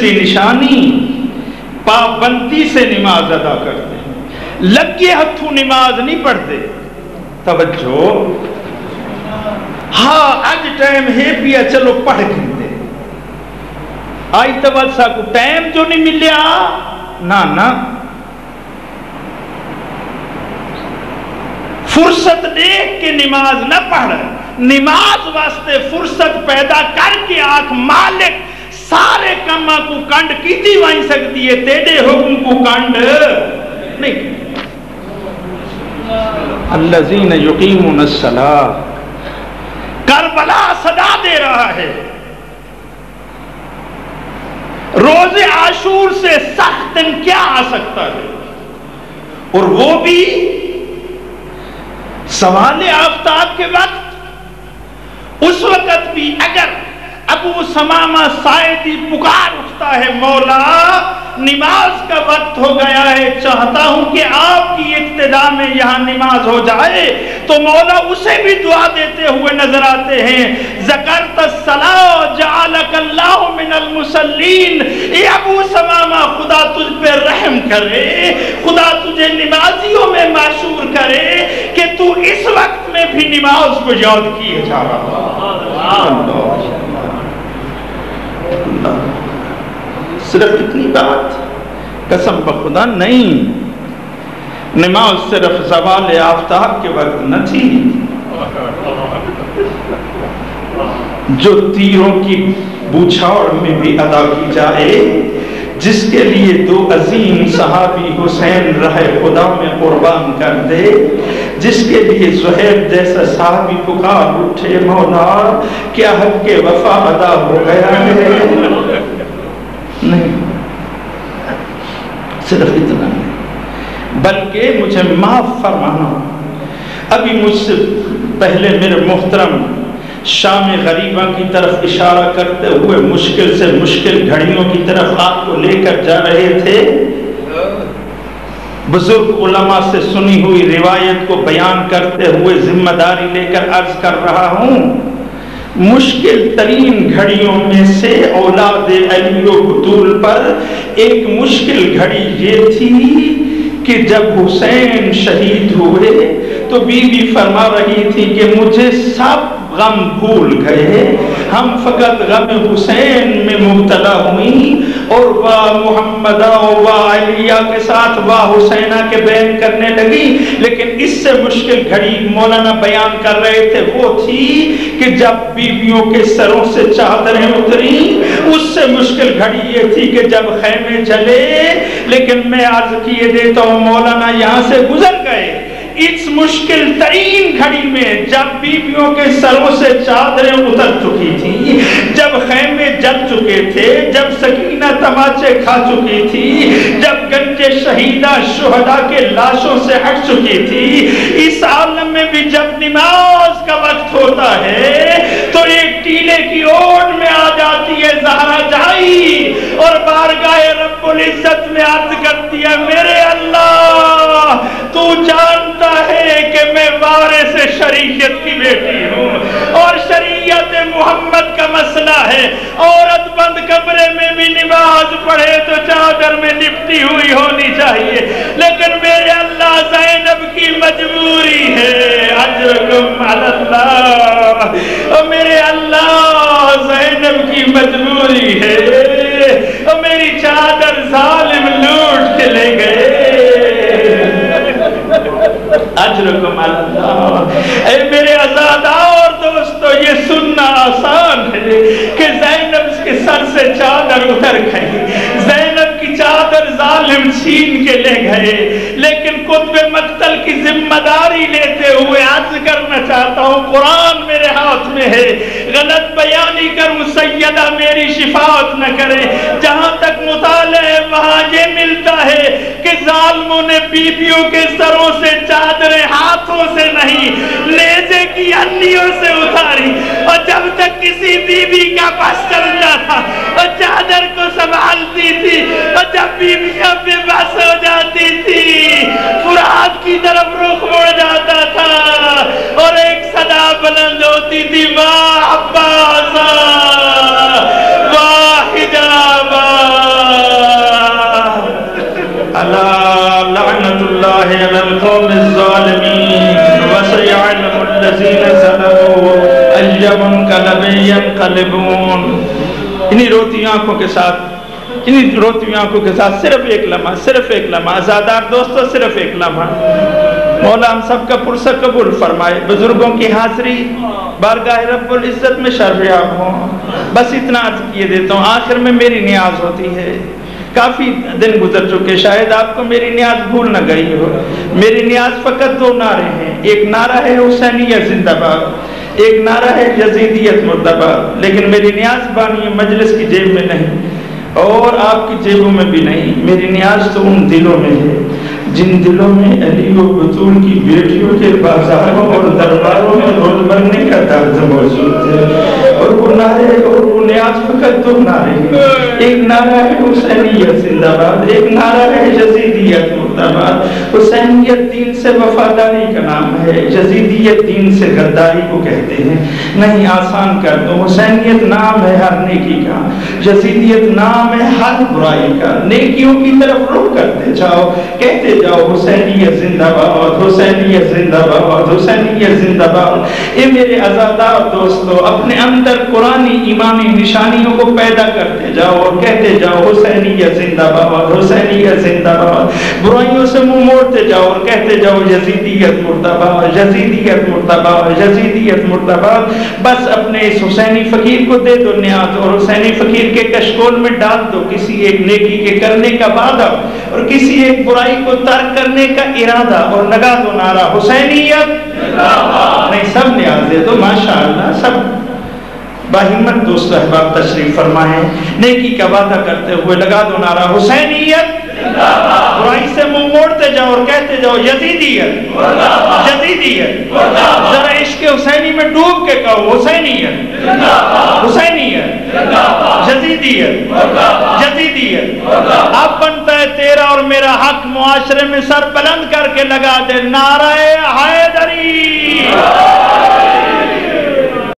تیسری نشانی پابندی سے نماز ادا کرتے ہیں، لگے ہتھوں نماز نہیں پڑھتے۔ توجہ، ہاں اج ٹائم ہے پیا چلو پڑھ گھنٹے، آئی توجہ کو ٹائم جو نہیں ملیا نا فرصت دیکھ کے نماز نہ پڑھ، نماز واسطے فرصت پیدا کر کے آنکھ مالک سارے کاماں کو کنڈ کیتی وائیں سکتی ہے، تیرے حکم کو کنڈ نہیں۔ الذین یقیمون الصلاۃ، کربلا صدا دے رہا ہے، روز عاشور سے سخت دن کیا آ سکتا ہے، اور وہ بھی سوال آفتاب کے وقت۔ اس وقت بھی اگر ابو سمامہ سائدی پکار اٹھتا ہے، مولا نماز کا وقت ہو گیا ہے، چاہتا ہوں کہ آپ کی اقتداء میں یہاں نماز ہو جائے، تو مولا اسے بھی دعا دیتے ہوئے نظر آتے ہیں، ذکرت الصلاۃ جعلک اللہ من المصلین۔ اے ابو سمامہ، خدا تجھ پہ رحم کرے، خدا تجھے نمازیوں میں معشور کرے کہ تو اس وقت میں بھی نماز کو یاد کیے جا رہا۔ صرف اتنی بات، قسم بخدا نہیں، نماز صرف زوال آفتاب کے وقت نہ تھی، جو تیروں کی بوچھاڑ میں بھی ادا کی جائے، جس کے لیے دو عظیم صحابی حسین رہے خدا میں قربان کر دے، جس کے لیے زہیر جیسا صحابی پکار اٹھے، مولا کیا حق کے وفا ادا ہو گیا ہے؟ نہیں، صرف اتنا نہیں، بلکہ مجھے معاف فرمانا، ابھی مجھ سے پہلے میرے محترم شام غریبہ کی طرف اشارہ کرتے ہوئے مشکل سے مشکل گھڑیوں کی طرف آپ کو لے کر جا رہے تھے، بزرگ علماء سے سنی ہوئی روایت کو بیان کرتے ہوئے ذمہ داری لے کر عرض کر رہا ہوں، مشکل ترین گھڑیوں میں سے اولاد علی و بطول پر ایک مشکل گھڑی یہ تھی کہ جب حسین شہید ہوئے تو بی بی فرما رہی تھی کہ مجھے سب غم بھول گئے، ہم فقط غم حسین میں مبتلا ہوئیں، اور واہ محمدہ واہ علیہ کے ساتھ واہ حسینہ کے بیان کرنے لگی۔ لیکن اس سے مشکل گھڑی مولانا بیان کر رہے تھے وہ تھی کہ جب بیویوں کے سروں سے چادریں اتری، اس سے مشکل گھڑی یہ تھی کہ جب خیمے چلے۔ لیکن میں عرض کیے دیتا ہوں، مولانا یہاں سے گزر گئے، اس مشکل ترین گھڑی میں جب بیویوں کے سروں سے چادریں اتر چکی تھی، جب خیمے جل چکے تھے، جب سکینہ تماچے کھا چکی تھی، جب گنج شہیدہ شہداء کے لاشوں سے ہٹ چکی تھی، اس عالم میں بھی جب نماز کا وقت ہوتا ہے تو ایک ٹیلے کی اوٹ میں آ جاتی ہے زہرا جائی، اور بارگاہ رب العزت میں عرض کرتی ہے، میرے اللہ تو جانتا ہے کہ میں وارث شریعت کی بیٹی ہوں، اور شریعت محمد کا مسئلہ ہے، عورت بند کمرے میں بھی نماز پڑھے تو چادر میں لپٹی ہوئی ہونی چاہیے، لیکن میرے اللہ زینب کی مجبوری ہے، اجرکم علی اللہ، اور میرے اللہ زینب کی مجبوری ہے، اور میری چادر ظالم لوٹ کے لے گئے، اجرکم علی اللہ۔ اے میرے عزادہ اور دوستو، یہ سننا آسان ہے کہ زینب کے سر سے چادر اتر گئی، زینب کی چادر ظالم چھین کے لے گئے، لیکن قطب مقتل کی ذمہ داری لیتے ہوئے عرض کرنا چاہتا ہوں، قرآن میرے ہاتھ میں ہے، غلط بیانی کروں سیدہ میری شفاعت نہ کرے، جہاں تک مطالعہ ہے وہاں یہ ملتا ہے کہ ظالموں نے بیویوں کے سروں سے چادریں ہاتھوں سے نہیں نیزے کی انڈیوں سے اتاری، اور جب تک کسی بیوی کا بس چلتا تھا اور چادر کو سنبھالتی تھی، اور جب بیویاں بے بس ہو جاتی تھی فرات کی طرف رخ مڑ جاتا تھا، اور ایک صدا بلند ہوتی تھی، واہ عباسا واہ حجابا الا لعنت اللہ علی القوم الظالمین وسيعلم الذین ظلموا ای منقلب ینقلبون. انہی روتی آنکھوں کے ساتھ صرف ایک لمحہ آزادار دوستو، صرف ایک لمحہ. مولا ہم سب کا پرسہ قبول فرمائے. بزرگوں کی حاضری بارگاہ رب العزت میں شرفیاب ہوں. بس اتنا عرض کیے دیتا ہوں، آخر میں میری نیاز ہوتی ہے. کافی دن گزر چکے، شاید آپ کو میری نیاز بھول نہ گئی ہو. میری نیاز فقط دو نعرے ہیں. ایک نعرہ ہے حسینیت زندہ باد، ایک نعرہ ہے یزیدیت مردہ باد. لیکن میری نیاز بانی مجلس کی جیب میں نہیں اور آپ کی جیبوں میں بھی نہیں. میری نیاز تو ان دلوں میں ہے جن دلوں میں علی و بطول کی بیٹیوں کے بازاروں اور درباروں میں روز بھرنے کا درد موجود ہے. اور وہ نعرے اور وہ نیاز فقط دو نعرے ہیں. ایک نعرہ ہے حسینیت زندہ باد، ایک نعرہ ہے یزیدیت مردہ باد. حسینیت دین سے وفاداری کا نام ہے، یزیدیت دین سے غداری کو کہتے ہیں. نہیں آسان کر دو، حسینیت نام ہے ہر نیکی کا، یزیدیت نام ہے ہر برائی کا. نیکیوں کی طرف رخ کرتے جاؤ، کہتے جاؤ حسینیت زندہ باد، حسینیت زندہ باد، حسینیت زندہ باد. اے میرے عزادار دوستو، اپنے اندر قرآنی ایمانی نشانیوں کو پیدا کرتے جاؤ اور کہتے جاؤ حسینیت زندہ باد، حسینیت زندہ باد. برائیوں سے منہ موڑتے جاؤ اور کہتے جاؤ یزیدیت مردہ باد، یزیدیت مردہ باد، یزیدیت مردہ باد. بس اپنے اس حسینی فقیر کو دے دو نیاز اور حسینی فقیر کے کشکول میں ڈال دو کسی ایک نیکی کے کرنے کا وعدہ اور کسی ایک برائی کو ترک کرنے کا ارادہ اور لگا دو نعرہ حسینیت. نہیں سب نیاز دے دو، ماشاءاللہ سب باہمت دوست احباب تشریف فرمائیں. نیکی کا وعدہ کرتے ہوئے لگا دو نعرہ حسینیت. برائی سے منہ موڑتے جاؤ اور کہتے جاؤ یزیدیت، یزیدیت. ذرا عشق حسینی میں ڈوب کے کہو حسینیت، حسینیت، یزیدیت، یزیدیت. اب بنتا ہے تیرا اور میرا حق معاشرے میں سر بلند کر کے لگا دے نعرہ حیدری.